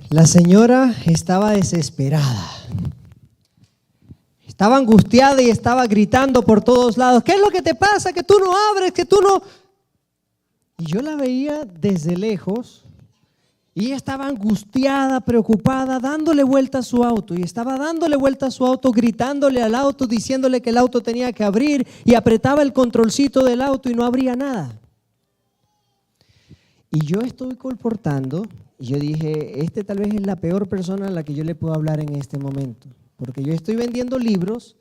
La señora estaba desesperada. Estaba angustiada y estaba gritando por todos lados. ¿Qué es lo que te pasa? Que tú no abres, que tú no... Y yo la veía desde lejos y ella estaba angustiada, preocupada, dándole vuelta a su auto. Y estaba dándole vuelta a su auto, gritándole al auto, diciéndole que el auto tenía que abrir, y apretaba el controlcito del auto y no abría nada. Y yo estoy colportando y yo dije, tal vez es la peor persona a la que yo le puedo hablar en este momento. Porque yo estoy vendiendo libros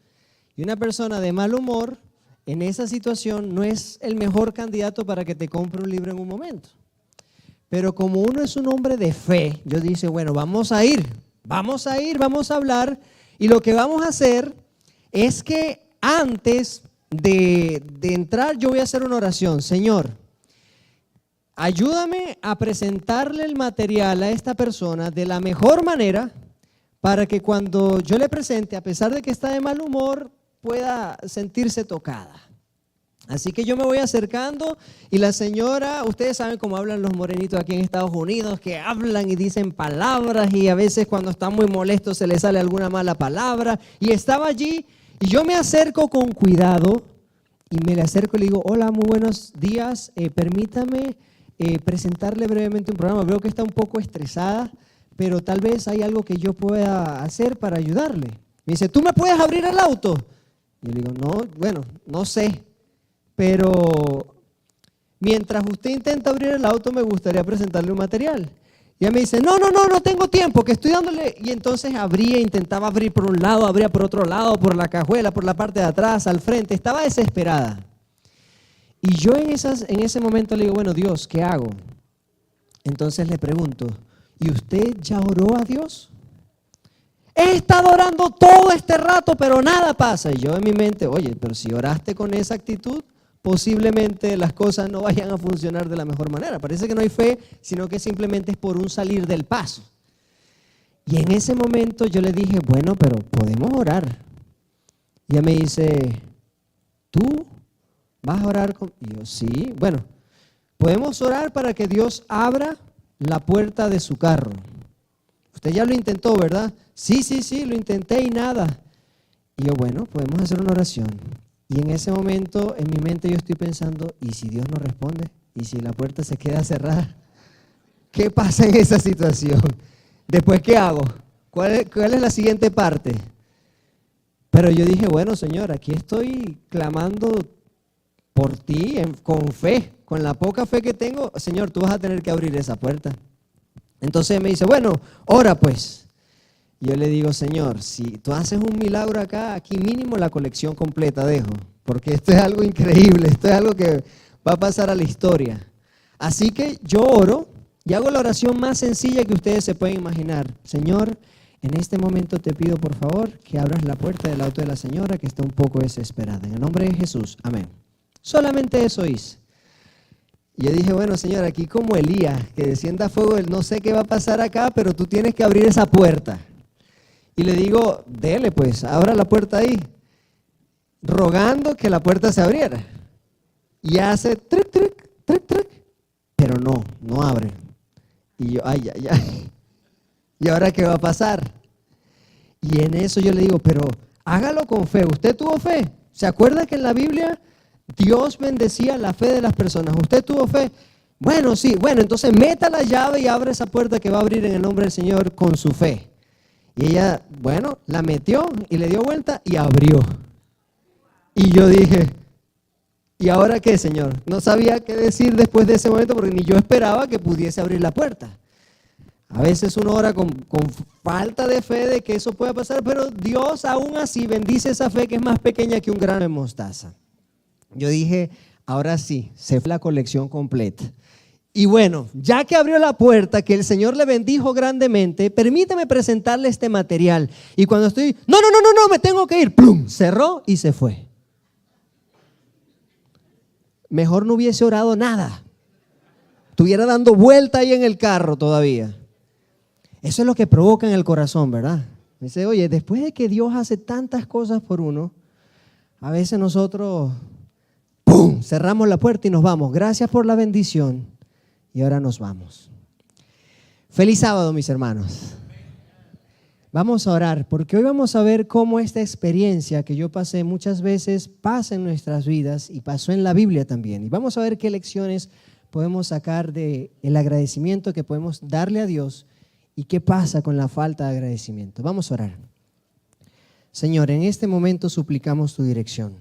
y una persona de mal humor en esa situación no es el mejor candidato para que te compre un libro en un momento. Pero como uno es un hombre de fe, yo dije, bueno, vamos a hablar, y lo que vamos a hacer es que antes de entrar yo voy a hacer una oración. Señor, ayúdame a presentarle el material a esta persona de la mejor manera para que cuando yo le presente, a pesar de que está de mal humor, pueda sentirse tocada. Así que yo me voy acercando y la señora, ustedes saben cómo hablan los morenitos aquí en Estados Unidos, que hablan y dicen palabras y a veces cuando están muy molestos se les sale alguna mala palabra. Y estaba allí y yo me acerco con cuidado y me le acerco y le digo, hola, muy buenos días, permítame presentarle brevemente un programa. Veo que está un poco estresada, pero tal vez hay algo que yo pueda hacer para ayudarle. Me dice, ¿tú me puedes abrir el auto? Y yo le digo, no, bueno, no sé, pero mientras usted intenta abrir el auto me gustaría presentarle un material. Y ella me dice, no tengo tiempo, que estoy dándole. Y entonces abría, intentaba abrir por un lado, abría por otro lado, por la cajuela, por la parte de atrás, al frente. Estaba desesperada. Y yo en ese momento le digo, bueno, Dios, ¿qué hago? Entonces le pregunto, ¿y usted ya oró a Dios? He estado orando todo este rato, pero nada pasa. Y yo en mi mente, oye, pero si oraste con esa actitud, posiblemente las cosas no vayan a funcionar de la mejor manera. Parece que no hay fe, sino que simplemente es por un salir del paso. Y en ese momento yo le dije, bueno, pero podemos orar. Y ella me dice, ¿tú vas a orar con...? Y yo, sí, bueno, podemos orar para que Dios abra la puerta de su carro. Usted ya lo intentó, ¿verdad? Sí, lo intenté y nada. Y yo, bueno, podemos hacer una oración. Y en ese momento, en mi mente yo estoy pensando, ¿y si Dios no responde? ¿Y si la puerta se queda cerrada? ¿Qué pasa en esa situación? ¿Después qué hago? ¿Cuál es la siguiente parte? Pero yo dije, bueno, Señor, aquí estoy clamando por ti con fe, con la poca fe que tengo. Señor, tú vas a tener que abrir esa puerta. Entonces me dice, bueno, ora pues. Yo le digo, Señor, si tú haces un milagro acá, aquí mínimo la colección completa dejo, porque esto es algo increíble, esto es algo que va a pasar a la historia. Así que yo oro y hago la oración más sencilla que ustedes se pueden imaginar. Señor, en este momento te pido por favor que abras la puerta del auto de la señora que está un poco desesperada. En el nombre de Jesús, amén. Solamente eso hice. Y yo dije, bueno, Señor, aquí como Elías, que descienda fuego, no sé qué va a pasar acá, pero tú tienes que abrir esa puerta. Y le digo, dele pues, abra la puerta ahí, rogando que la puerta se abriera. Y hace tric, tric, tric, tric, pero no abre. Y yo, ay. ¿Y ahora qué va a pasar? Y en eso yo le digo, pero hágalo con fe. ¿Usted tuvo fe? ¿Se acuerda que en la Biblia Dios bendecía la fe de las personas? ¿Usted tuvo fe? Bueno, sí. Bueno, entonces meta la llave y abre esa puerta que va a abrir en el nombre del Señor con su fe. Y ella, bueno, la metió y le dio vuelta y abrió. Y yo dije, ¿y ahora qué, Señor? No sabía qué decir después de ese momento porque ni yo esperaba que pudiese abrir la puerta. A veces uno ora con falta de fe de que eso pueda pasar, pero Dios aún así bendice esa fe que es más pequeña que un grano de mostaza. Yo dije, ahora sí, se fue la colección completa. Y bueno, ya que abrió la puerta, que el Señor le bendijo grandemente, permíteme presentarle este material. Y cuando estoy, no, me tengo que ir, ¡plum! Cerró y se fue. Mejor no hubiese orado nada. Estuviera dando vuelta ahí en el carro todavía. Eso es lo que provoca en el corazón, ¿verdad? Dice, oye, después de que Dios hace tantas cosas por uno, a veces nosotros, ¡pum!, cerramos la puerta y nos vamos. Gracias por la bendición. Y ahora nos vamos. Feliz sábado, mis hermanos. Vamos a orar, porque hoy vamos a ver cómo esta experiencia que yo pasé muchas veces pasa en nuestras vidas y pasó en la Biblia también. Y vamos a ver qué lecciones podemos sacar del agradecimiento que podemos darle a Dios y qué pasa con la falta de agradecimiento. Vamos a orar. Señor, en este momento suplicamos tu dirección.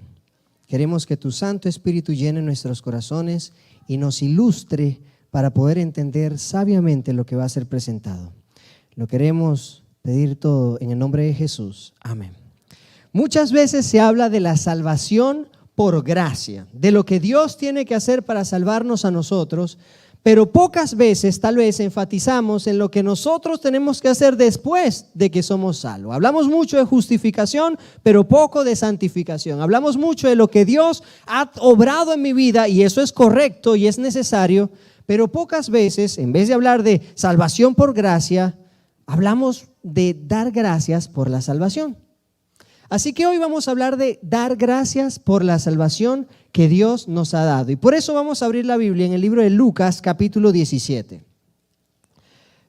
Queremos que tu Santo Espíritu llene nuestros corazones y nos ilustre para poder entender sabiamente lo que va a ser presentado. Lo queremos pedir todo en el nombre de Jesús. Amén. Muchas veces se habla de la salvación por gracia, de lo que Dios tiene que hacer para salvarnos a nosotros, pero pocas veces tal vez enfatizamos en lo que nosotros tenemos que hacer después de que somos salvos. Hablamos mucho de justificación, pero poco de santificación. Hablamos mucho de lo que Dios ha obrado en mi vida y eso es correcto y es necesario, pero pocas veces, en vez de hablar de salvación por gracia, hablamos de dar gracias por la salvación. Así que hoy vamos a hablar de dar gracias por la salvación que Dios nos ha dado. Y por eso vamos a abrir la Biblia en el libro de Lucas, capítulo 17.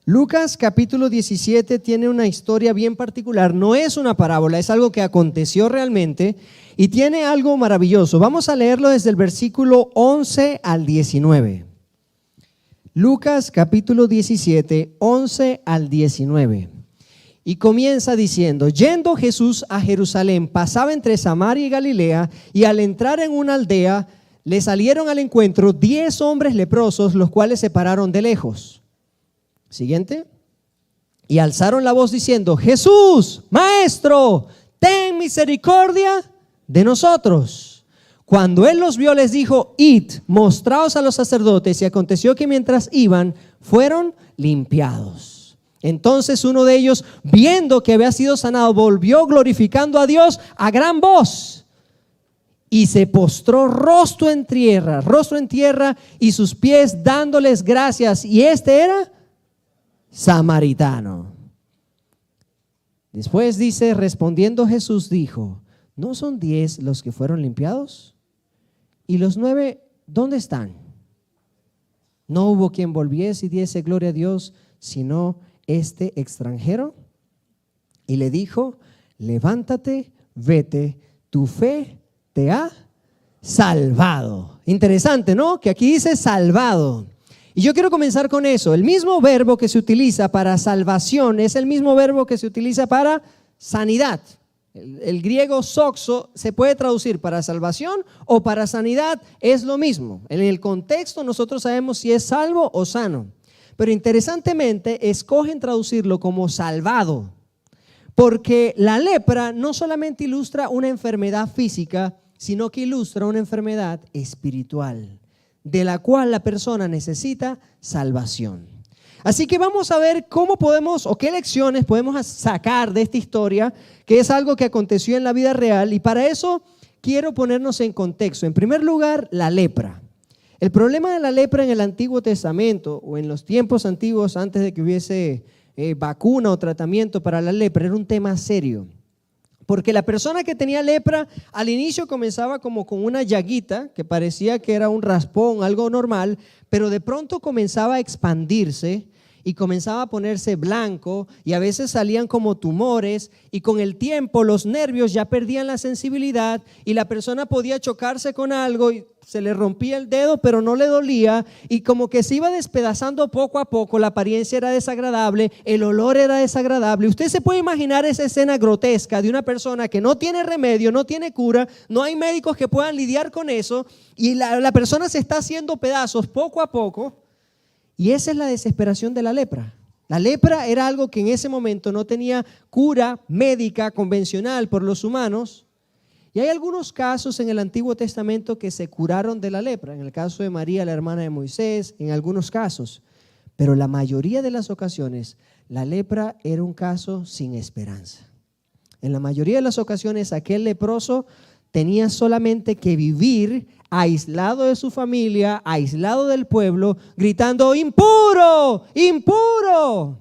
Lucas, capítulo 17, tiene una historia bien particular. No es una parábola, es algo que aconteció realmente y tiene algo maravilloso. Vamos a leerlo desde el versículo 11 al 19. Lucas capítulo 17, 11 al 19. Y comienza diciendo: yendo Jesús a Jerusalén, pasaba entre Samaria y Galilea, y al entrar en una aldea, le salieron al encuentro 10 hombres leprosos, los cuales se pararon de lejos. Siguiente. Y alzaron la voz diciendo: Jesús, Maestro, ten misericordia de nosotros. Cuando él los vio, les dijo: id, mostraos a los sacerdotes. Y aconteció que mientras iban, fueron limpiados. Entonces uno de ellos, viendo que había sido sanado, volvió glorificando a Dios a gran voz. Y se postró rostro en tierra y sus pies dándoles gracias. Y este era samaritano. Después dice, respondiendo Jesús dijo: ¿no son 10 los que fueron limpiados? ¿Y los 9 dónde están? No hubo quien volviese y diese gloria a Dios, sino este extranjero. Y le dijo: levántate, vete, tu fe te ha salvado. Interesante, ¿no? Que aquí dice salvado. Y yo quiero comenzar con eso. El mismo verbo que se utiliza para salvación es el mismo verbo que se utiliza para sanidad. El griego soxo se puede traducir para salvación o para sanidad, es lo mismo. En el contexto nosotros sabemos si es salvo o sano, pero interesantemente escogen traducirlo como salvado, porque la lepra no solamente ilustra una enfermedad física, sino que ilustra una enfermedad espiritual, de la cual la persona necesita salvación. Así que vamos a ver cómo podemos o qué lecciones podemos sacar de esta historia, que es algo que aconteció en la vida real, y para eso quiero ponernos en contexto. En primer lugar, la lepra. El problema de la lepra en el Antiguo Testamento o en los tiempos antiguos, antes de que hubiese vacuna o tratamiento para la lepra, era un tema serio. Porque la persona que tenía lepra al inicio comenzaba como con una llaguita que parecía que era un raspón, algo normal, pero de pronto comenzaba a expandirse y comenzaba a ponerse blanco y a veces salían como tumores, y con el tiempo los nervios ya perdían la sensibilidad y la persona podía chocarse con algo y se le rompía el dedo pero no le dolía, y como que se iba despedazando poco a poco. La apariencia era desagradable, el olor era desagradable. Usted se puede imaginar esa escena grotesca de una persona que no tiene remedio, no tiene cura, no hay médicos que puedan lidiar con eso, y la persona se está haciendo pedazos poco a poco. Y esa es la desesperación de la lepra. La lepra era algo que en ese momento no tenía cura médica convencional por los humanos. Y hay algunos casos en el Antiguo Testamento que se curaron de la lepra. En el caso de María, la hermana de Moisés, en algunos casos. Pero la mayoría de las ocasiones, la lepra era un caso sin esperanza. En la mayoría de las ocasiones, aquel leproso tenía solamente que vivir aislado de su familia, aislado del pueblo, gritando: impuro, impuro.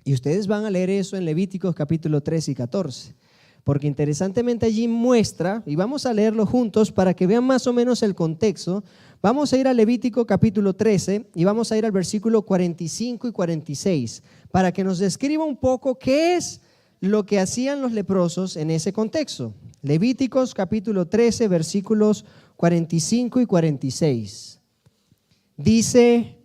Y ustedes van a leer eso en Levíticos capítulo 13 y 14, porque interesantemente allí muestra, y vamos a leerlo juntos para que vean más o menos el contexto, Vamos a ir a Levítico capítulo 13 y vamos a ir al versículo 45 y 46 para que nos describa un poco qué es lo que hacían los leprosos en ese contexto. Levíticos capítulo 13, versículos 45 y 46. Dice,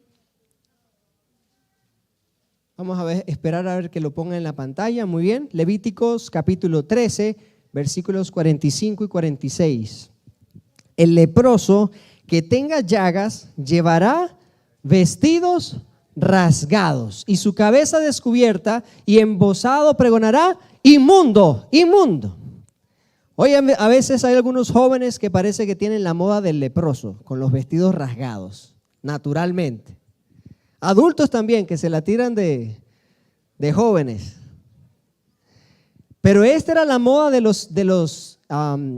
vamos a ver, esperar a ver que lo ponga en la pantalla, muy bien. Levíticos capítulo 13, versículos 45 y 46. El leproso que tenga llagas llevará vestidos rasgados y su cabeza descubierta y embozado pregonará: inmundo, inmundo. Hoy a veces hay algunos jóvenes que parece que tienen la moda del leproso, con los vestidos rasgados, naturalmente. Adultos también que se la tiran de jóvenes. Pero esta era la moda de los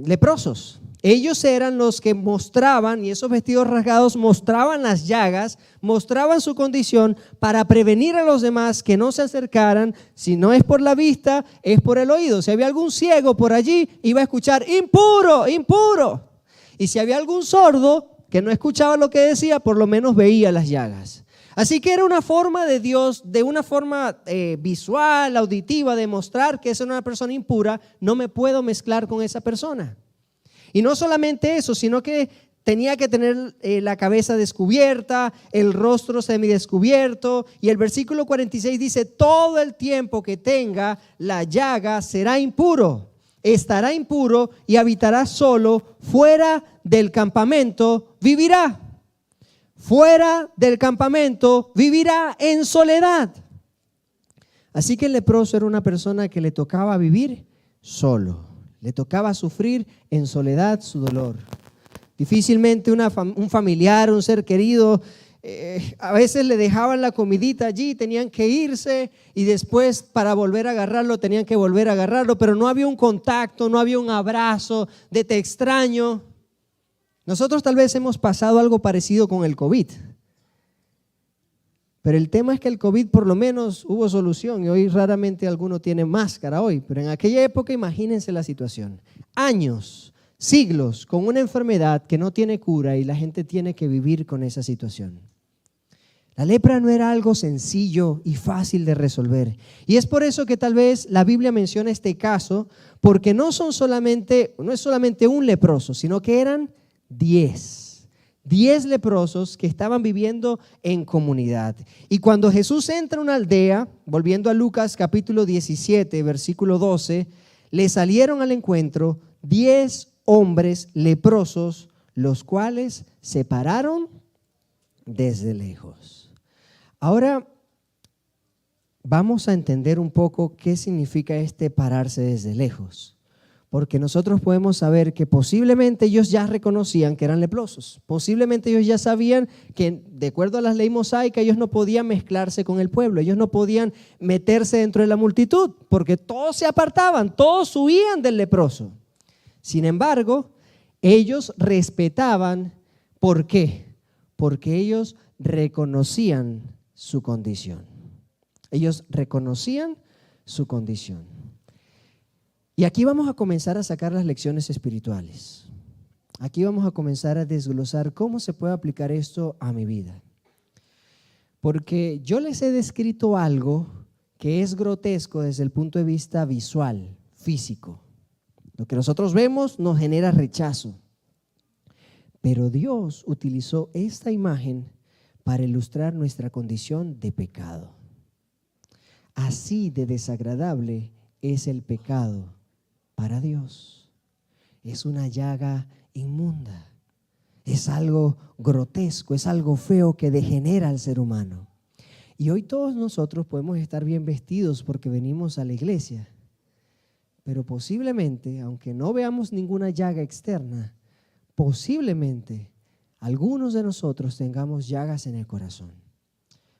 leprosos. Ellos eran los que mostraban, y esos vestidos rasgados mostraban las llagas, mostraban su condición para prevenir a los demás que no se acercaran. Si no es por la vista, es por el oído. Si había algún ciego por allí, iba a escuchar: impuro, impuro. Y si había algún sordo que no escuchaba lo que decía, por lo menos veía las llagas. Así que era una forma de Dios, de una forma visual, auditiva, de mostrar que esa era una persona impura. No me puedo mezclar con esa persona. Y no solamente eso, sino que tenía que tener la cabeza descubierta, el rostro semidescubierto. Y el versículo 46 dice: todo el tiempo que tenga la llaga será impuro, estará impuro y habitará solo, fuera del campamento vivirá. Fuera del campamento vivirá en soledad. Así que el leproso era una persona que le tocaba vivir solo. Le tocaba sufrir en soledad su dolor. Difícilmente un familiar, un ser querido, a veces le dejaban la comidita allí, tenían que irse y después para volver a agarrarlo tenían que volver a agarrarlo, pero no había un contacto, no había un abrazo de te extraño. Nosotros tal vez hemos pasado algo parecido con el COVID. Pero el tema es que el COVID por lo menos hubo solución y hoy raramente alguno tiene máscara hoy. Pero en aquella época imagínense la situación. Años, siglos con una enfermedad que no tiene cura y la gente tiene que vivir con esa situación. La lepra no era algo sencillo y fácil de resolver. Y es por eso que tal vez la Biblia menciona este caso, porque no es solamente un leproso, sino que eran 10 leprosos que estaban viviendo en comunidad. Y cuando Jesús entra a una aldea, volviendo a Lucas capítulo 17, versículo 12, le salieron al encuentro 10 hombres leprosos, los cuales se pararon desde lejos. Ahora vamos a entender un poco qué significa este pararse desde lejos. Porque nosotros podemos saber que posiblemente ellos ya reconocían que eran leprosos. Posiblemente ellos ya sabían que de acuerdo a las leyes mosaicas ellos no podían mezclarse con el pueblo. Ellos no podían meterse dentro de la multitud porque todos se apartaban, todos huían del leproso. Sin embargo, ellos respetaban. ¿Por qué? Porque ellos reconocían su condición. Ellos reconocían su condición. Y aquí vamos a comenzar a sacar las lecciones espirituales. Aquí vamos a comenzar a desglosar cómo se puede aplicar esto a mi vida. Porque yo les he descrito algo que es grotesco desde el punto de vista visual, físico. Lo que nosotros vemos nos genera rechazo. Pero Dios utilizó esta imagen para ilustrar nuestra condición de pecado. Así de desagradable es el pecado para Dios. Es una llaga inmunda, es algo grotesco, es algo feo que degenera al ser humano. Y hoy todos nosotros podemos estar bien vestidos porque venimos a la iglesia, pero posiblemente, aunque no veamos ninguna llaga externa, posiblemente algunos de nosotros tengamos llagas en el corazón.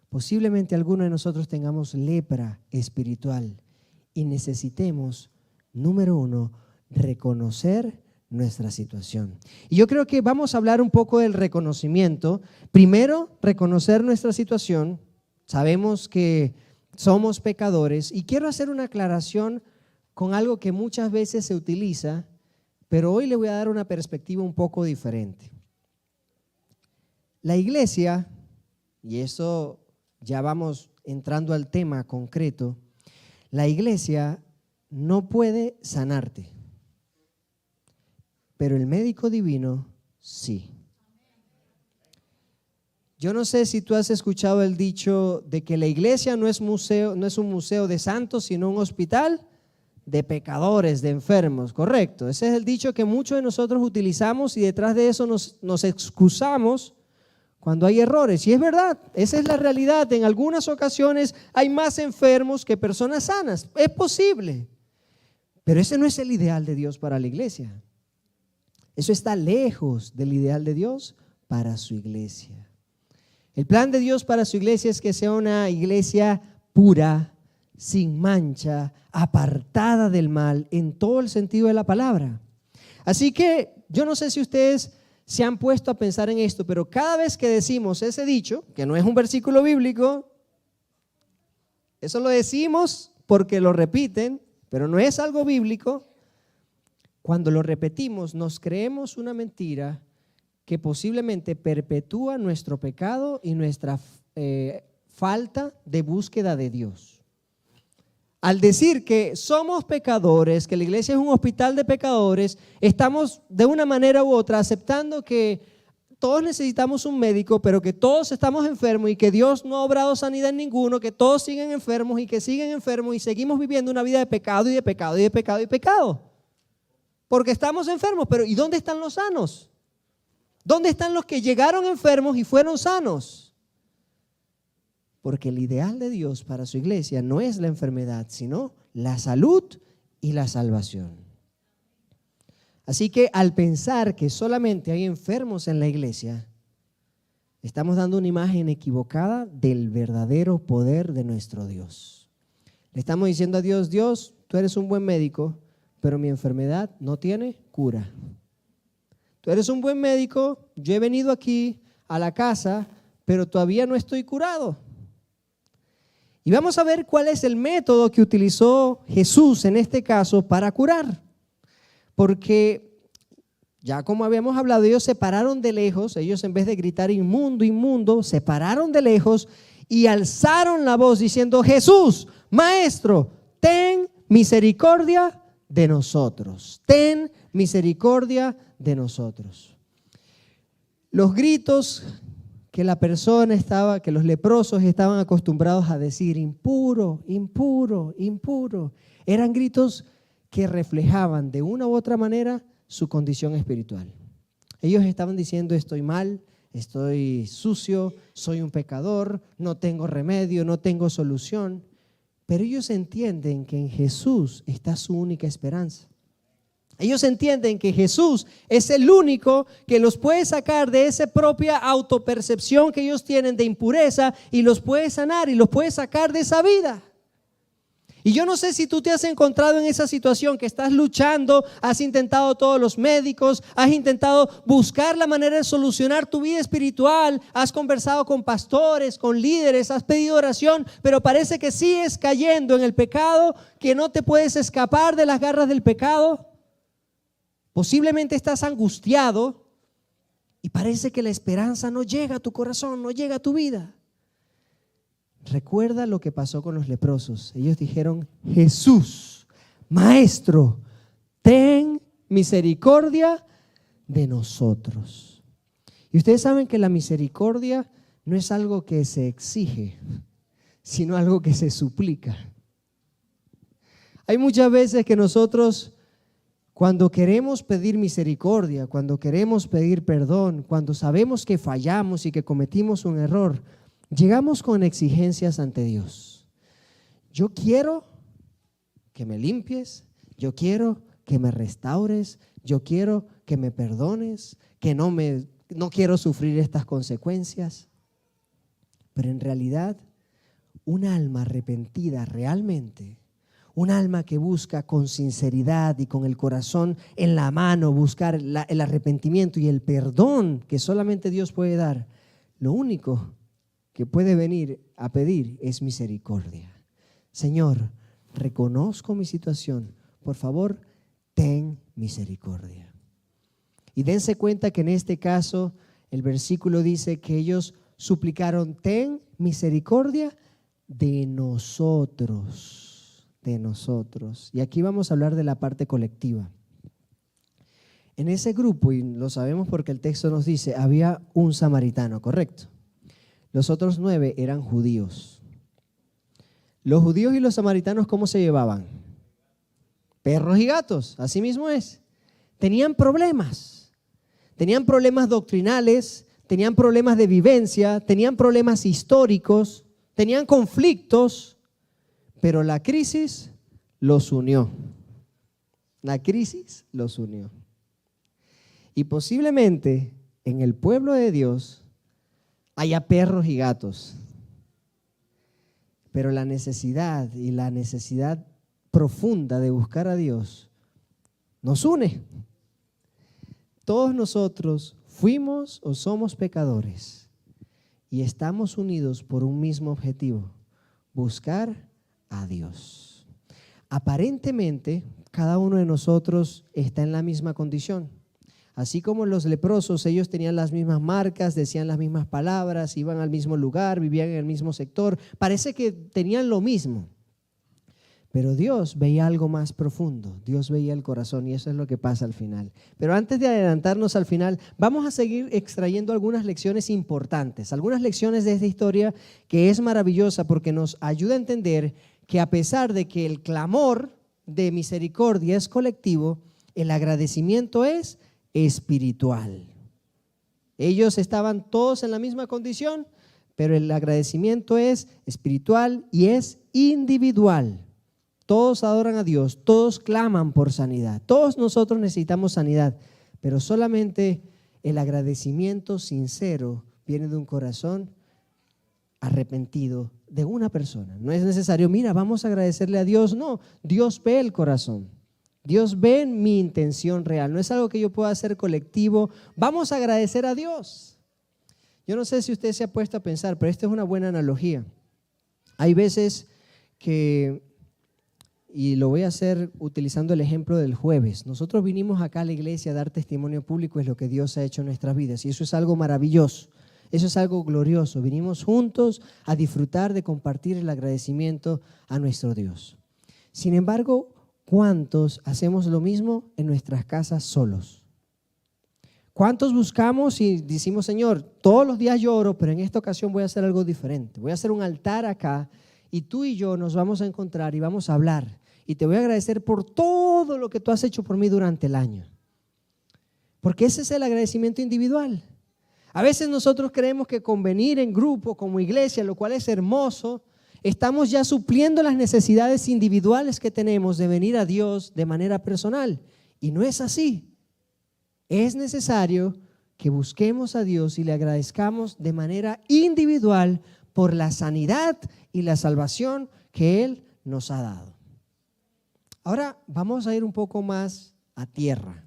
Posiblemente algunos de nosotros tengamos lepra espiritual y necesitemos, número 1, reconocer nuestra situación. Y yo creo que vamos a hablar un poco del reconocimiento. Primero, reconocer nuestra situación. Sabemos que somos pecadores y quiero hacer una aclaración con algo que muchas veces se utiliza, pero hoy le voy a dar una perspectiva un poco diferente. La iglesia, y eso ya vamos entrando al tema concreto, la iglesia no puede sanarte, pero el médico divino sí. Yo no sé si tú has escuchado el dicho de que la iglesia no es museo, no es un museo de santos, sino un hospital de pecadores, de enfermos, correcto. Ese es el dicho que muchos de nosotros utilizamos y detrás de eso nos excusamos cuando hay errores. Y es verdad, esa es la realidad. En algunas ocasiones hay más enfermos que personas sanas. Es posible, pero ese no es el ideal de Dios para la iglesia. Eso está lejos del ideal de Dios para su iglesia. El plan de Dios para su iglesia es que sea una iglesia pura, sin mancha, apartada del mal en todo el sentido de la palabra. Así que yo no sé si ustedes se han puesto a pensar en esto, pero cada vez que decimos ese dicho, que no es un versículo bíblico, eso lo decimos porque lo repiten, pero no es algo bíblico. Cuando lo repetimos, nos creemos una mentira que posiblemente perpetúa nuestro pecado y nuestra falta de búsqueda de Dios. Al decir que somos pecadores, que la iglesia es un hospital de pecadores, estamos de una manera u otra aceptando que todos necesitamos un médico, pero que todos estamos enfermos y que Dios no ha obrado sanidad en ninguno, que todos siguen enfermos y que siguen enfermos y seguimos viviendo una vida de pecado y de pecado y de pecado y pecado. Porque estamos enfermos, pero ¿y dónde están los sanos? ¿Dónde están los que llegaron enfermos y fueron sanos? Porque el ideal de Dios para su iglesia no es la enfermedad, sino la salud y la salvación. Así que al pensar que solamente hay enfermos en la iglesia, estamos dando una imagen equivocada del verdadero poder de nuestro Dios. Le estamos diciendo a Dios, Dios, tú eres un buen médico, pero mi enfermedad no tiene cura. Tú eres un buen médico, yo he venido aquí a la casa, pero todavía no estoy curado. Y vamos a ver cuál es el método que utilizó Jesús en este caso para curar. Porque ya como habíamos hablado, ellos se pararon de lejos, ellos en vez de gritar inmundo, inmundo, se pararon de lejos y alzaron la voz diciendo, Jesús, Maestro, ten misericordia de nosotros, ten misericordia de nosotros. Los gritos que la persona estaba, que los leprosos estaban acostumbrados a decir, impuro, impuro, impuro, eran gritos que reflejaban de una u otra manera su condición espiritual. Ellos estaban diciendo, estoy mal, estoy sucio, soy un pecador, no tengo remedio, no tengo solución. Pero ellos entienden que en Jesús está su única esperanza. Ellos entienden que Jesús es el único que los puede sacar de esa propia autopercepción que ellos tienen de impureza y los puede sanar y los puede sacar de esa vida. Y yo no sé si tú te has encontrado en esa situación que estás luchando, has intentado todos los médicos, has intentado buscar la manera de solucionar tu vida espiritual, has conversado con pastores, con líderes, has pedido oración, pero parece que sigues cayendo en el pecado, que no te puedes escapar de las garras del pecado. Posiblemente estás angustiado y parece que la esperanza no llega a tu corazón, no llega a tu vida. Recuerda lo que pasó con los leprosos. Ellos dijeron, Jesús, Maestro, ten misericordia de nosotros. Y ustedes saben que la misericordia no es algo que se exige, sino algo que se suplica. Hay muchas veces que nosotros, cuando queremos pedir misericordia, cuando queremos pedir perdón, cuando sabemos que fallamos y que cometimos un error, llegamos con exigencias ante Dios. Yo quiero que me limpies, yo quiero que me restaures, yo quiero que me perdones, que no quiero sufrir estas consecuencias. Pero en realidad, un alma arrepentida realmente, un alma que busca con sinceridad y con el corazón en la mano buscar el arrepentimiento y el perdón que solamente Dios puede dar, lo único que puede venir a pedir es misericordia. Señor, reconozco mi situación, por favor, ten misericordia. Y dense cuenta que en este caso el versículo dice que ellos suplicaron: ten misericordia de nosotros, de nosotros. Y aquí vamos a hablar de la parte colectiva. En ese grupo, y lo sabemos porque el texto nos dice, había un samaritano, ¿correcto? Los otros 9 eran judíos. Los judíos y los samaritanos, ¿cómo se llevaban? Perros y gatos, así mismo es. Tenían problemas doctrinales, tenían problemas de vivencia, tenían problemas históricos, tenían conflictos, pero la crisis los unió. La crisis los unió. Y posiblemente en el pueblo de Dios haya perros y gatos, pero la necesidad profunda de buscar a Dios nos une. Todos nosotros fuimos o somos pecadores y estamos unidos por un mismo objetivo: buscar a Dios. Aparentemente, cada uno de nosotros está en la misma condición. Así como los leprosos, ellos tenían las mismas marcas, decían las mismas palabras, iban al mismo lugar, vivían en el mismo sector. Parece que tenían lo mismo. Pero Dios veía algo más profundo, Dios veía el corazón, y eso es lo que pasa al final. Pero antes de adelantarnos al final, vamos a seguir extrayendo algunas lecciones importantes, algunas lecciones de esta historia que es maravillosa porque nos ayuda a entender que a pesar de que el clamor de misericordia es colectivo, el agradecimiento es espiritual. Ellos estaban todos en la misma condición, pero el agradecimiento es espiritual y es individual. Todos adoran a Dios, todos claman por sanidad, todos nosotros necesitamos sanidad, pero solamente el agradecimiento sincero viene de un corazón arrepentido de una persona. No es necesario, mira, vamos a agradecerle a Dios. No, Dios ve el corazón. Dios ve mi intención real. No es algo que yo pueda hacer colectivo. Vamos a agradecer a Dios. Yo no sé si usted se ha puesto a pensar, pero esta es una buena analogía. Hay veces que, y lo voy a hacer utilizando el ejemplo del jueves, nosotros vinimos acá a la iglesia a dar testimonio público de lo que Dios ha hecho en nuestras vidas, y eso es algo maravilloso. Eso es algo glorioso. Vinimos juntos a disfrutar de compartir el agradecimiento a nuestro Dios. Sin embargo, ¿cuántos hacemos lo mismo en nuestras casas solos? ¿Cuántos buscamos y decimos, Señor, todos los días yo oro, pero en esta ocasión voy a hacer algo diferente? Voy a hacer un altar acá y tú y yo nos vamos a encontrar y vamos a hablar. Y te voy a agradecer por todo lo que tú has hecho por mí durante el año. Porque ese es el agradecimiento individual. A veces nosotros creemos que con venir en grupo como iglesia, lo cual es hermoso, estamos ya supliendo las necesidades individuales que tenemos de venir a Dios de manera personal. Y no es así. Es necesario que busquemos a Dios y le agradezcamos de manera individual por la sanidad y la salvación que Él nos ha dado. Ahora vamos a ir un poco más a tierra.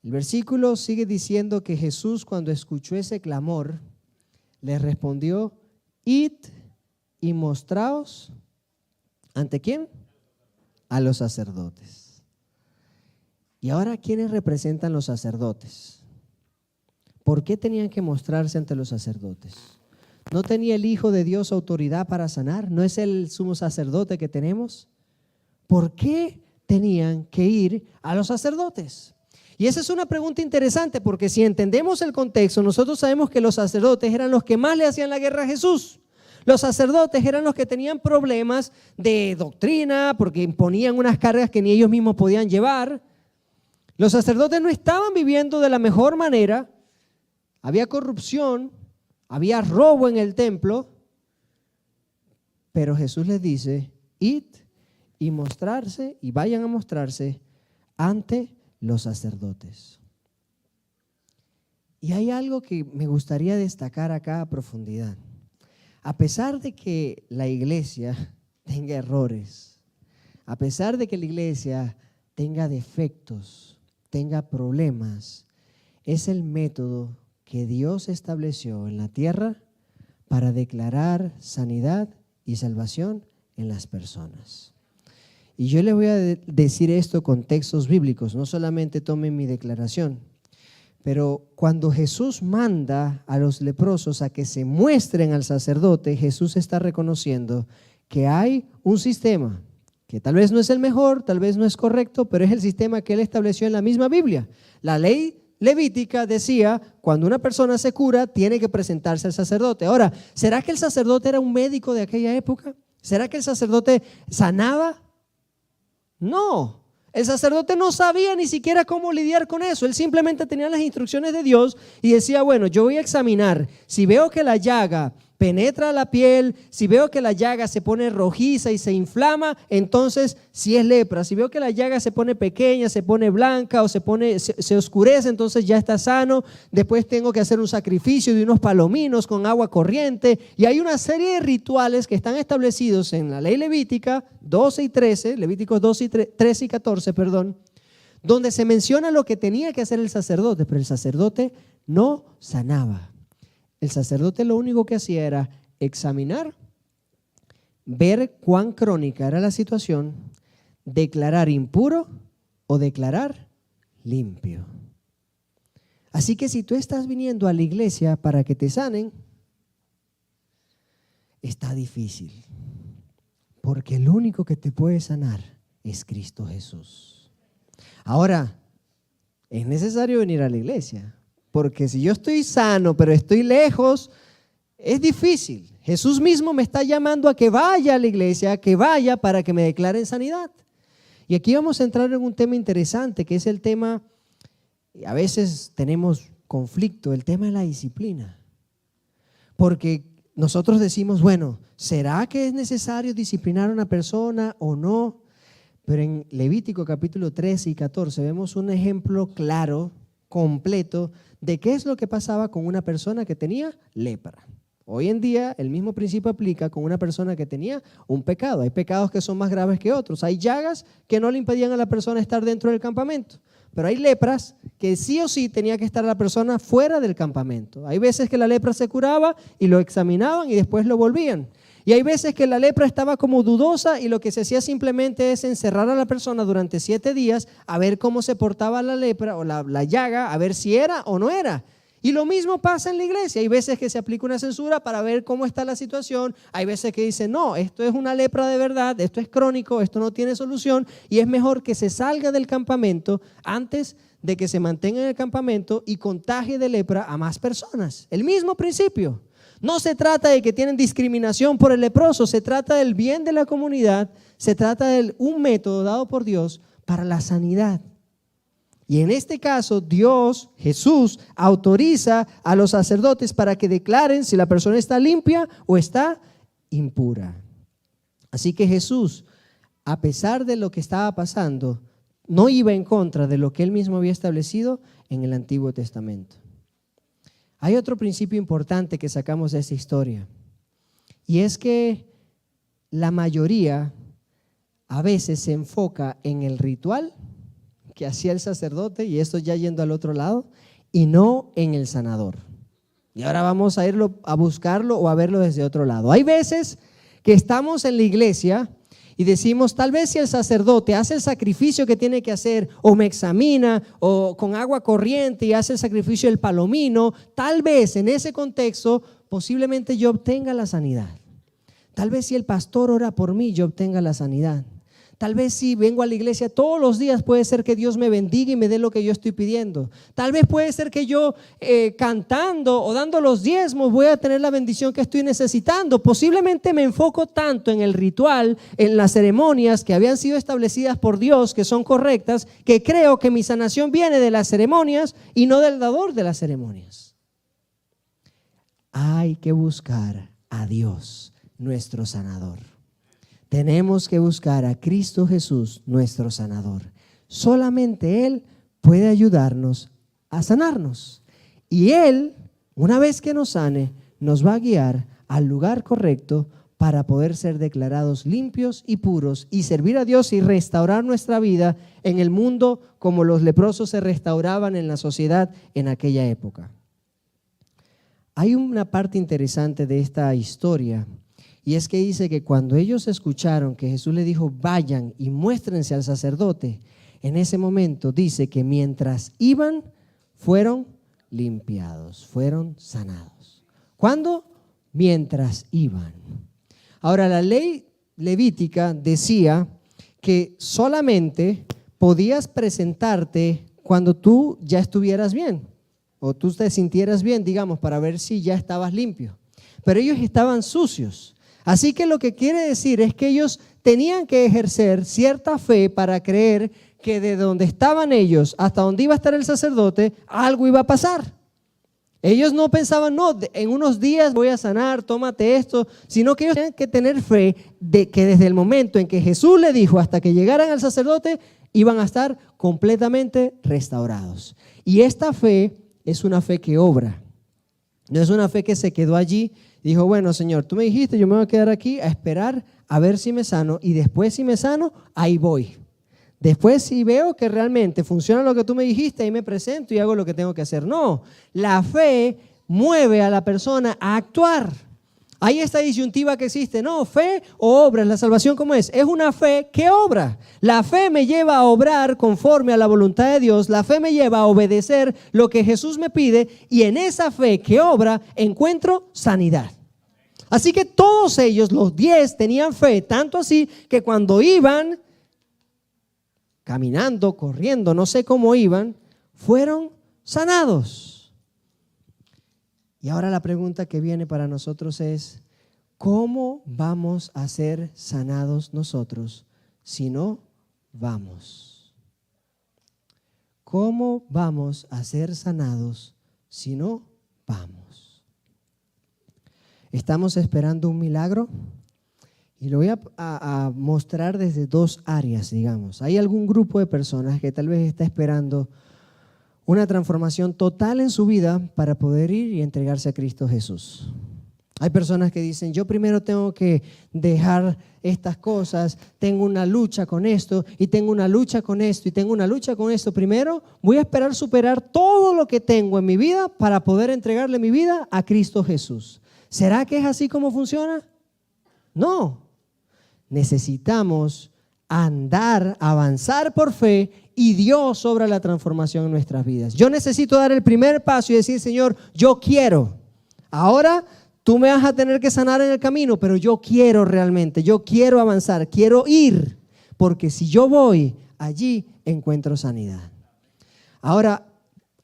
El versículo sigue diciendo que Jesús, cuando escuchó ese clamor, le respondió: id y mostraos, ¿ante quién? A los sacerdotes. Y ahora, ¿quiénes representan los sacerdotes? ¿Por qué tenían que mostrarse ante los sacerdotes? ¿No tenía el Hijo de Dios autoridad para sanar? ¿No es el sumo sacerdote que tenemos? ¿Por qué tenían que ir a los sacerdotes? Y esa es una pregunta interesante, porque si entendemos el contexto, nosotros sabemos que los sacerdotes eran los que más le hacían la guerra a Jesús. Los sacerdotes eran los que tenían problemas de doctrina, porque imponían unas cargas que ni ellos mismos podían llevar. Los sacerdotes no estaban viviendo de la mejor manera. Había corrupción, había robo en el templo. Pero Jesús les dice: id y mostrarse, y vayan a mostrarse ante los sacerdotes. Y hay algo que me gustaría destacar acá a profundidad. A pesar de que la iglesia tenga errores, a pesar de que la iglesia tenga defectos, tenga problemas, es el método que Dios estableció en la tierra para declarar sanidad y salvación en las personas. Y yo le voy a decir esto con textos bíblicos, no solamente tomen mi declaración, Pero cuando Jesús manda a los leprosos a que se muestren al sacerdote, Jesús está reconociendo que hay un sistema que tal vez no es el mejor, tal vez no es correcto, pero es el sistema que Él estableció en la misma Biblia. La ley levítica decía, cuando una persona se cura, tiene que presentarse al sacerdote. Ahora, ¿será que el sacerdote era un médico de aquella época? ¿Será que el sacerdote sanaba? No. El sacerdote no sabía ni siquiera cómo lidiar con eso. Él simplemente tenía las instrucciones de Dios y decía, bueno, yo voy a examinar. Si veo que la llaga penetra la piel, si veo que la llaga se pone rojiza y se inflama, entonces sí es lepra. Si veo que la llaga se pone pequeña, se pone blanca o se oscurece, entonces ya está sano. Después tengo que hacer un sacrificio de unos palominos con agua corriente. Y hay una serie de rituales que están establecidos en la ley levítica 12 y 13, Levíticos 13 y 14, donde se menciona lo que tenía que hacer el sacerdote, pero el sacerdote no sanaba. El sacerdote lo único que hacía era examinar, ver cuán crónica era la situación, declarar impuro o declarar limpio. Así que si tú estás viniendo a la iglesia para que te sanen, está difícil, porque el único que te puede sanar es Cristo Jesús. Ahora, es necesario venir a la iglesia. Porque si yo estoy sano, pero estoy lejos, es difícil. Jesús mismo me está llamando a que vaya a la iglesia, que vaya para que me declaren sanidad. Y aquí vamos a entrar en un tema interesante, que es el tema, a veces tenemos conflicto, el tema de la disciplina. Porque nosotros decimos, bueno, ¿será que es necesario disciplinar a una persona o no? Pero en Levítico capítulo 13 y 14 vemos un ejemplo claro, completo, de qué es lo que pasaba con una persona que tenía lepra. Hoy en día el mismo principio aplica con una persona que tenía un pecado. Hay pecados que son más graves que otros. Hay llagas que no le impedían a la persona estar dentro del campamento, pero hay lepras que sí o sí tenía que estar la persona fuera del campamento. Hay veces que la lepra se curaba y lo examinaban y después lo volvían. Y hay veces que la lepra estaba como dudosa y lo que se hacía simplemente es encerrar a la persona durante 7 días a ver cómo se portaba la lepra o la llaga, a ver si era o no era. Y lo mismo pasa en la iglesia. Hay veces que se aplica una censura para ver cómo está la situación. Hay veces que dicen, no, esto es una lepra de verdad, esto es crónico, esto no tiene solución y es mejor que se salga del campamento antes de que se mantenga en el campamento y contagie de lepra a más personas. El mismo principio. No se trata de que tienen discriminación por el leproso, se trata del bien de la comunidad, se trata de un método dado por Dios para la sanidad. Y en este caso, Dios, Jesús, autoriza a los sacerdotes para que declaren si la persona está limpia o está impura. Así que Jesús, a pesar de lo que estaba pasando, no iba en contra de lo que Él mismo había establecido en el Antiguo Testamento. Hay otro principio importante que sacamos de esta historia, y es que la mayoría a veces se enfoca en el ritual que hacía el sacerdote, y esto ya yendo al otro lado, y no en el sanador. Y ahora vamos a irlo a buscarlo o a verlo desde otro lado. Hay veces que estamos en la iglesia y decimos, tal vez si el sacerdote hace el sacrificio que tiene que hacer, o me examina, o con agua corriente y hace el sacrificio del palomino, tal vez en ese contexto posiblemente yo obtenga la sanidad. Tal vez si el pastor ora por mí, yo obtenga la sanidad. Tal vez si vengo a la iglesia todos los días, puede ser que Dios me bendiga y me dé lo que yo estoy pidiendo. Tal vez puede ser que yo cantando o dando los diezmos voy a tener la bendición que estoy necesitando. Posiblemente me enfoco tanto en el ritual, en las ceremonias que habían sido establecidas por Dios, que son correctas, que creo que mi sanación viene de las ceremonias y no del dador de las ceremonias. Hay que buscar a Dios, nuestro sanador. Tenemos que buscar a Cristo Jesús, nuestro sanador. Solamente Él puede ayudarnos a sanarnos. Y Él, una vez que nos sane, nos va a guiar al lugar correcto para poder ser declarados limpios y puros y servir a Dios y restaurar nuestra vida en el mundo como los leprosos se restauraban en la sociedad en aquella época. Hay una parte interesante de esta historia. Y es que dice que cuando ellos escucharon que Jesús le dijo, vayan y muéstrense al sacerdote, en ese momento dice que mientras iban, fueron limpiados, fueron sanados. ¿Cuándo? Mientras iban. Ahora, la ley levítica decía que solamente podías presentarte cuando tú ya estuvieras bien, o tú te sintieras bien, digamos, para ver si ya estabas limpio. Pero ellos estaban sucios. Así que lo que quiere decir es que ellos tenían que ejercer cierta fe para creer que de donde estaban ellos hasta donde iba a estar el sacerdote, algo iba a pasar. Ellos no pensaban, no, en unos días voy a sanar, tómate esto, sino que ellos tenían que tener fe de que desde el momento en que Jesús le dijo hasta que llegaran al sacerdote, iban a estar completamente restaurados. Y esta fe es una fe que obra, no es una fe que se quedó allí. Dijo, bueno, Señor, tú me dijiste, yo me voy a quedar aquí a esperar a ver si me sano, y después si me sano, ahí voy. Después si veo que realmente funciona lo que tú me dijiste, ahí me presento y hago lo que tengo que hacer. No, la fe mueve a la persona a actuar. Hay esta disyuntiva que existe, no, fe o obra. La salvación, ¿cómo es? Es una fe que obra. La fe me lleva a obrar conforme a la voluntad de Dios. La fe me lleva a obedecer lo que Jesús me pide, y en esa fe que obra encuentro sanidad. Así que todos ellos, los 10, tenían fe, tanto así que cuando iban caminando, corriendo, no sé cómo iban, fueron sanados. Y ahora la pregunta que viene para nosotros es, ¿cómo vamos a ser sanados nosotros si no vamos? ¿Cómo vamos a ser sanados si no vamos? ¿Estamos esperando un milagro? Y lo voy a mostrar desde dos áreas, digamos. Hay algún grupo de personas que tal vez está esperando una transformación total en su vida para poder ir y entregarse a Cristo Jesús. Hay personas que dicen, yo primero tengo que dejar estas cosas, tengo una lucha con esto, y tengo una lucha con esto, y tengo una lucha con esto. Primero voy a esperar superar todo lo que tengo en mi vida para poder entregarle mi vida a Cristo Jesús. ¿Será que es así como funciona? No. Necesitamos andar, avanzar por fe, y Dios obra la transformación en nuestras vidas. Yo necesito dar el primer paso y decir, Señor, yo quiero. Ahora tú me vas a tener que sanar en el camino, pero yo quiero realmente, yo quiero avanzar, quiero ir, porque si yo voy, allí encuentro sanidad. Ahora,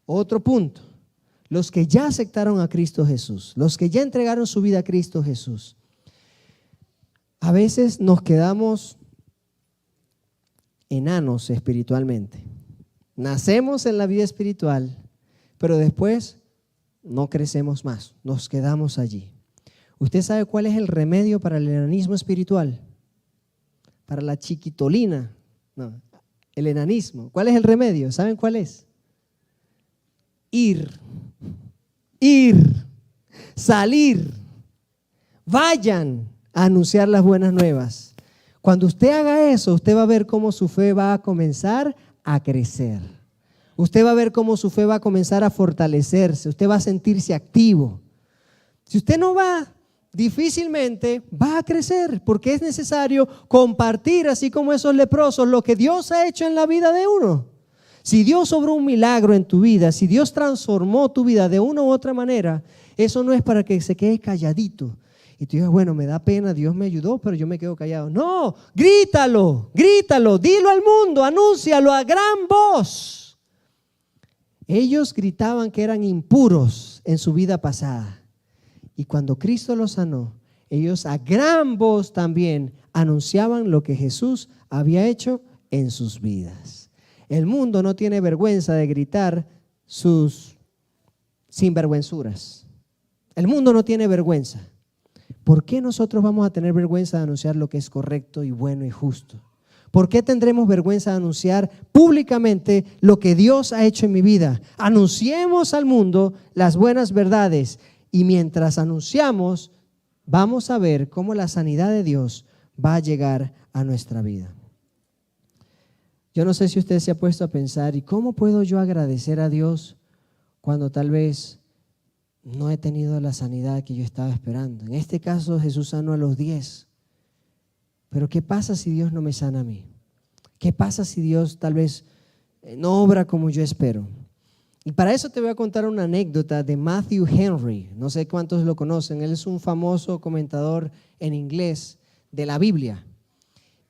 otro punto. Los que ya aceptaron a Cristo Jesús, los que ya entregaron su vida a Cristo Jesús, a veces nos quedamos enanos espiritualmente. Nacemos en la vida espiritual, pero después no crecemos más, nos quedamos allí. ¿Usted sabe cuál es el remedio para el enanismo espiritual? Para la chiquitolina, no, el enanismo. ¿Cuál es el remedio? ¿Saben cuál es? Ir, salir, vayan a anunciar las buenas nuevas. Cuando usted haga eso, usted va a ver cómo su fe va a comenzar a crecer. Usted va a ver cómo su fe va a comenzar a fortalecerse. Usted va a sentirse activo. Si usted no va, difícilmente va a crecer, porque es necesario compartir, así como esos leprosos, lo que Dios ha hecho en la vida de uno. Si Dios obró un milagro en tu vida, si Dios transformó tu vida de una u otra manera, eso no es para que se quede calladito. Y tú digas, bueno, me da pena, Dios me ayudó, pero yo me quedo callado. No, grítalo, dilo al mundo, anúncialo a gran voz. Ellos gritaban que eran impuros en su vida pasada. Y cuando Cristo los sanó, ellos a gran voz también anunciaban lo que Jesús había hecho en sus vidas. El mundo no tiene vergüenza de gritar sus sinvergüenzuras. El mundo no tiene vergüenza. ¿Por qué nosotros vamos a tener vergüenza de anunciar lo que es correcto y bueno y justo? ¿Por qué tendremos vergüenza de anunciar públicamente lo que Dios ha hecho en mi vida? Anunciemos al mundo las buenas verdades, y mientras anunciamos, vamos a ver cómo la sanidad de Dios va a llegar a nuestra vida. Yo no sé si usted se ha puesto a pensar, ¿y cómo puedo yo agradecer a Dios cuando tal vez no he tenido la sanidad que yo estaba esperando? En este caso, Jesús sanó a los 10. Pero ¿qué pasa si Dios no me sana a mí? ¿Qué pasa si Dios tal vez no obra como yo espero? Y para eso te voy a contar una anécdota de Matthew Henry. No sé cuántos lo conocen. Él es un famoso comentador en inglés de la Biblia.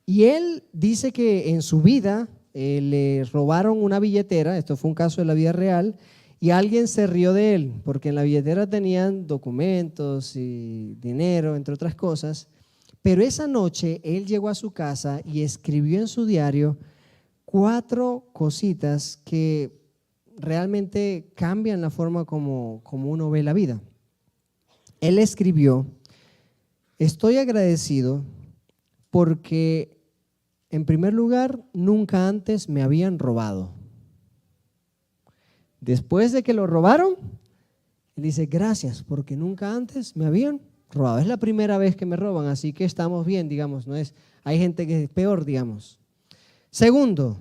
Y él dice que en su vida le robaron una billetera. Esto fue un caso de la vida real. Y alguien se rió de él, porque en la billetera tenían documentos y dinero, entre otras cosas. Pero esa noche él llegó a su casa y escribió en su diario 4 cositas que realmente cambian la forma como uno ve la vida. Él escribió: estoy agradecido porque, en primer lugar, nunca antes me habían robado. Después de que lo robaron, él dice: gracias porque nunca antes me habían robado. Es la primera vez que me roban, así que estamos bien, digamos. Hay gente que es peor, digamos. Segundo,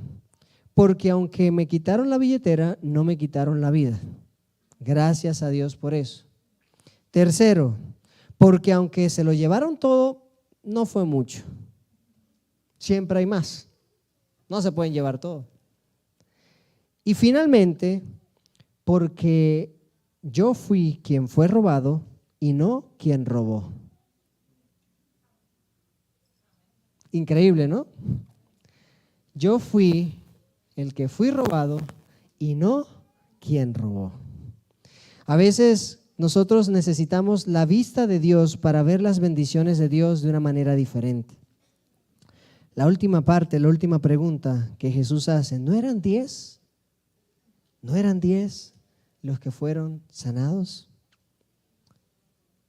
porque aunque me quitaron la billetera, no me quitaron la vida. Gracias a Dios por eso. Tercero, porque aunque se lo llevaron todo, no fue mucho. Siempre hay más. No se pueden llevar todo. Y finalmente, porque yo fui quien fue robado y no quien robó. Increíble, ¿no? Yo fui el que fui robado y no quien robó. A veces nosotros necesitamos la vista de Dios para ver las bendiciones de Dios de una manera diferente. La última parte, la última pregunta que Jesús hace: ¿no eran 10? ¿No eran 10 los que fueron sanados?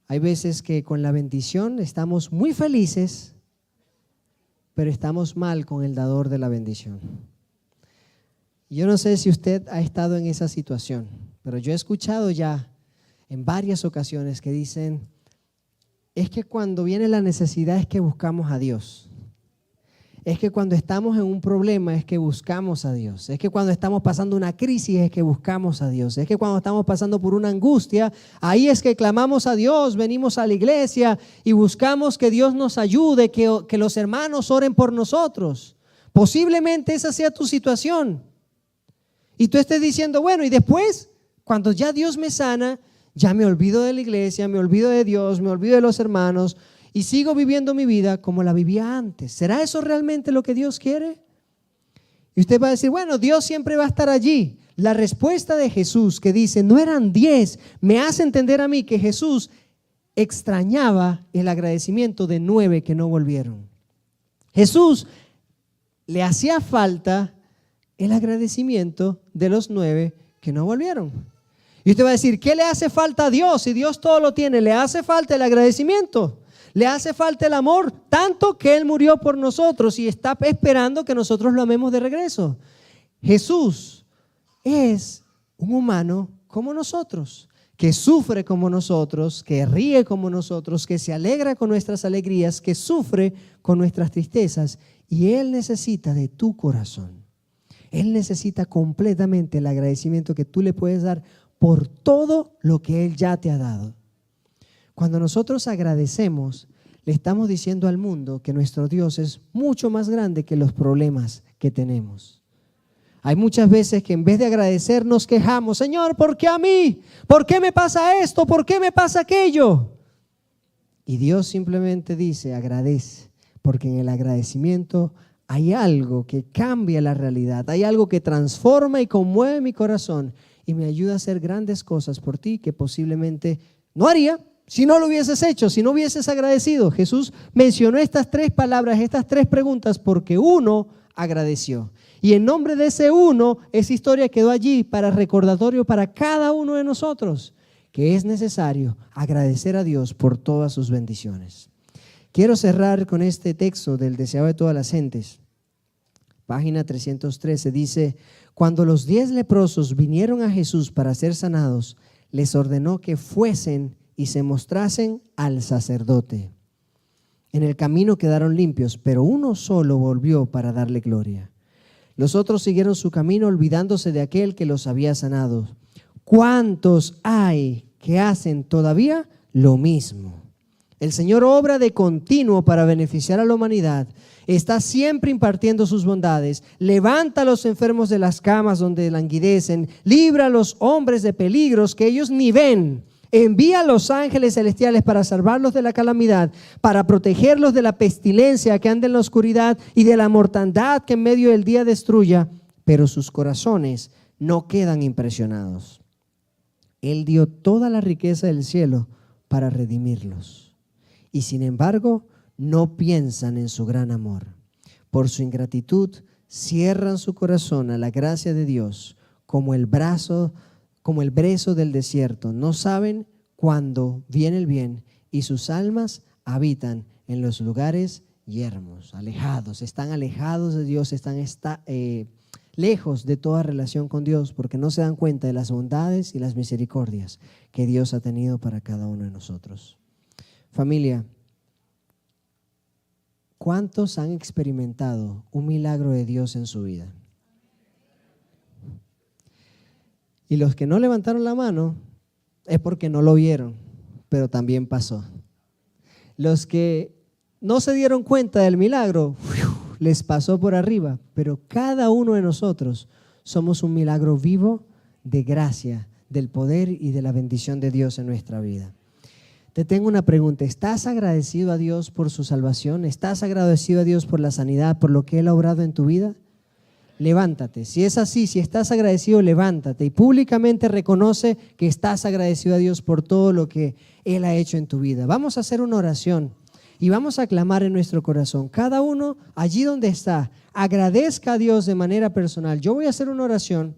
Hay veces que con la bendición estamos muy felices, pero estamos mal con el dador de la bendición. Yo no sé si usted ha estado en esa situación, pero yo he escuchado ya en varias ocasiones que dicen: es que cuando viene la necesidad es que buscamos a Dios. Es que cuando estamos en un problema es que buscamos a Dios. Es que cuando estamos pasando una crisis es que buscamos a Dios. Es que cuando estamos pasando por una angustia, ahí es que clamamos a Dios, venimos a la iglesia y buscamos que Dios nos ayude, que los hermanos oren por nosotros. Posiblemente esa sea tu situación. Y tú estés diciendo: bueno, y después, cuando ya Dios me sana, ya me olvido de la iglesia, me olvido de Dios, me olvido de los hermanos y sigo viviendo mi vida como la vivía antes. ¿Será eso realmente lo que Dios quiere? Y usted va a decir: bueno, Dios siempre va a estar allí. La respuesta de Jesús, que dice: no eran 10, me hace entender a mí que Jesús extrañaba el agradecimiento de 9 que no volvieron. Jesús le hacía falta el agradecimiento de los 9 que no volvieron. Y usted va a decir: ¿qué le hace falta a Dios? Si Dios todo lo tiene, le hace falta el agradecimiento. Le hace falta el amor, tanto que Él murió por nosotros y está esperando que nosotros lo amemos de regreso. Jesús es un humano como nosotros, que sufre como nosotros, que ríe como nosotros, que se alegra con nuestras alegrías, que sufre con nuestras tristezas. Y Él necesita de tu corazón. Él necesita completamente el agradecimiento que tú le puedes dar por todo lo que Él ya te ha dado. Cuando nosotros agradecemos, le estamos diciendo al mundo que nuestro Dios es mucho más grande que los problemas que tenemos. Hay muchas veces que en vez de agradecer nos quejamos: Señor, ¿por qué a mí? ¿Por qué me pasa esto? ¿Por qué me pasa aquello? Y Dios simplemente dice: agradece, porque en el agradecimiento hay algo que cambia la realidad, hay algo que transforma y conmueve mi corazón y me ayuda a hacer grandes cosas por ti que posiblemente no haría si no lo hubieses hecho, si no hubieses agradecido. Jesús mencionó estas 3 palabras, estas 3 preguntas, porque uno agradeció. Y en nombre de ese uno, esa historia quedó allí para recordatorio para cada uno de nosotros, que es necesario agradecer a Dios por todas sus bendiciones. Quiero cerrar con este texto del deseado de todas las gentes. Página 313 dice: cuando los 10 leprosos vinieron a Jesús para ser sanados, les ordenó que fuesen y se mostrasen al sacerdote. En el camino quedaron limpios, pero uno solo volvió para darle gloria. Los otros siguieron su camino olvidándose de aquel que los había sanado. ¿Cuántos hay que hacen todavía lo mismo? El Señor obra de continuo para beneficiar a la humanidad. Está siempre impartiendo sus bondades. Levanta a los enfermos de las camas donde languidecen. Libra a los hombres de peligros que ellos ni ven. Envía a los ángeles celestiales para salvarlos de la calamidad, para protegerlos de la pestilencia que anda en la oscuridad y de la mortandad que en medio del día destruya. Pero sus corazones no quedan impresionados. Él dio toda la riqueza del cielo para redimirlos. Y sin embargo, no piensan en su gran amor. Por su ingratitud, cierran su corazón a la gracia de Dios, como el brezo del desierto. No saben cuándo viene el bien, y sus almas habitan en los lugares yermos, alejados. Están alejados de Dios, están lejos de toda relación con Dios, porque no se dan cuenta de las bondades y las misericordias que Dios ha tenido para cada uno de nosotros. Familia, ¿cuántos han experimentado un milagro de Dios en su vida? Y los que no levantaron la mano es porque no lo vieron, pero también pasó. Los que no se dieron cuenta del milagro, les pasó por arriba, pero cada uno de nosotros somos un milagro vivo de gracia, del poder y de la bendición de Dios en nuestra vida. Te tengo una pregunta. ¿Estás agradecido a Dios por su salvación? ¿Estás agradecido a Dios por la sanidad, por lo que Él ha obrado en tu vida? Levántate. Si es así, si estás agradecido, levántate y públicamente reconoce que estás agradecido a Dios por todo lo que Él ha hecho en tu vida. Vamos a hacer una oración y vamos a clamar en nuestro corazón. Cada uno allí donde está, agradezca a Dios de manera personal. Yo voy a hacer una oración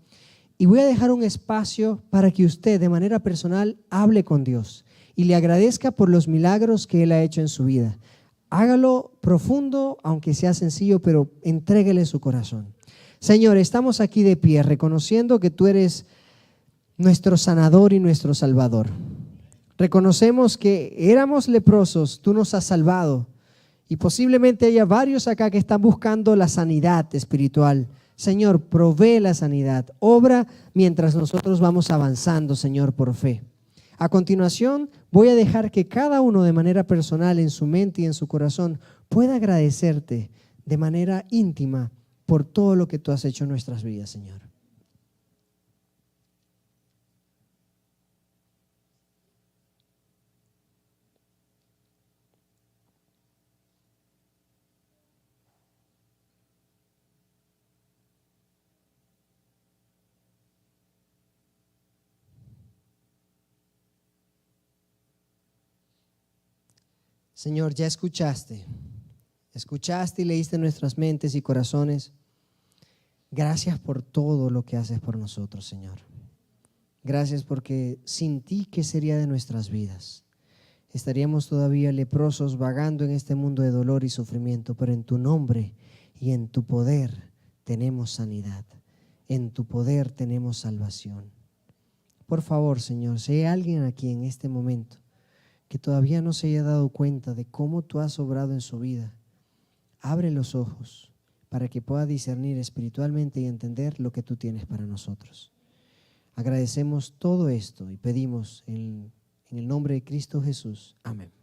y voy a dejar un espacio para que usted de manera personal hable con Dios y le agradezca por los milagros que Él ha hecho en su vida. Hágalo profundo, aunque sea sencillo, pero entréguele su corazón. Señor, estamos aquí de pie, reconociendo que tú eres nuestro sanador y nuestro salvador. Reconocemos que éramos leprosos, tú nos has salvado. Y posiblemente haya varios acá que están buscando la sanidad espiritual. Señor, provee la sanidad. Obra mientras nosotros vamos avanzando, Señor, por fe. A continuación, voy a dejar que cada uno de manera personal, en su mente y en su corazón, pueda agradecerte de manera íntima por todo lo que tú has hecho en nuestras vidas, Señor. Señor, ya escuchaste y leíste nuestras mentes y corazones. Gracias por todo lo que haces por nosotros, Señor. Gracias porque sin ti, ¿qué sería de nuestras vidas? Estaríamos todavía leprosos vagando en este mundo de dolor y sufrimiento, pero en tu nombre y en tu poder tenemos sanidad. En tu poder tenemos salvación. Por favor, Señor, si hay alguien aquí en este momento que todavía no se haya dado cuenta de cómo tú has obrado en su vida, abre los ojos para que pueda discernir espiritualmente y entender lo que tú tienes para nosotros. Agradecemos todo esto y pedimos en el nombre de Cristo Jesús. Amén.